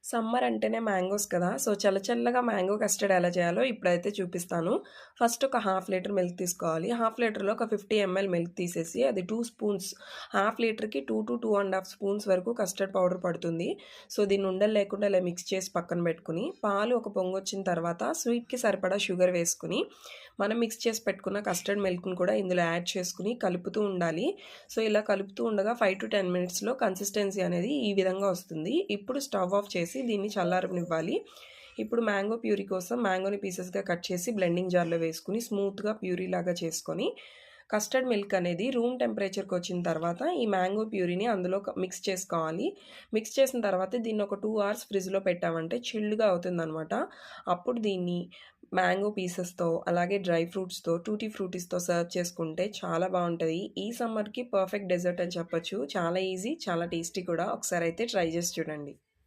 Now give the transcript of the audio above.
Summer అంటేనే mangoes కదా! So, చల్ల చల్లగా మ్యాంగో కస్టర్డ్ ఎలా చేయాలో ఇప్పుడైతే చూపిస్తాను. ఫస్ట్ ఒక హాఫ్ లీటర్ మిల్క్ తీసుకోవాలి. హాఫ్ లీటర్‌లో ఒక 50 ఎంఎల్ మిల్క్ తీసేసి అది 2 స్పూన్స్ హాఫ్ లీటర్‌కి 2-2 ½ స్పూన్స్ వరకు కస్టర్డ్ పౌడర్ పడుతుంది. సో, దీన్ని ఉండలు లేకుండా ఇలా మిక్స్ చేసి పక్కన పెట్టుకొని, పాలు ఒక పొంగొచ్చిన తర్వాత స్వీట్‌కి సరిపడా షుగర్ వేసుకొని, మనం మిక్స్ చేసి పెట్టుకున్న కస్టర్డ్ మిల్క్‌ని కూడా ఇందులో యాడ్ చేసుకొని కలుపుతూ ఉండాలి. సో, ఇలా కలుపుతూ ఉండగా 5-10 మినిట్స్‌లో కన్సిస్టెన్సీ అనేది ఈ విధంగా వస్తుంది. ఇప్పుడు స్టవ్ ఆఫ్ చేసి దీన్ని చల్లారనివ్వాలి. ఇప్పుడు మ్యాంగో ప్యూరీ కోసం మ్యాంగోని పీసెస్‌గా కట్ చేసి బ్లెండింగ్ జార్‌లో వేసుకొని స్మూత్‌గా ప్యూరీ లాగా చేసుకొని, కస్టర్డ్ మిల్క్ అనేది రూమ్ టెంపరేచర్‌కి వచ్చిన తర్వాత ఈ మ్యాంగో ప్యూరీని అందులో మిక్స్ చేసుకోవాలి. మిక్స్ చేసిన తర్వాత దీన్ని ఒక 2 అవర్స్ ఫ్రిడ్జ్‌లో పెట్టామంటే చిల్డ్‌గా అవుతుందనమాట. అప్పుడు దీన్ని మ్యాంగో పీసెస్‌తో అలాగే డ్రై ఫ్రూట్స్‌తో, టూటీ ఫ్రూటీస్‌తో సర్వ్ చేసుకుంటే చాలా బావుంటది. ఈ సమ్మర్‌కి పర్ఫెక్ట్ డెజర్ట్ అని చెప్పొచ్చు. చాలా ఈజీ, చాలా టేస్టీ కూడా. ఒకసారి అయితే ట్రై చేసి చూడండి.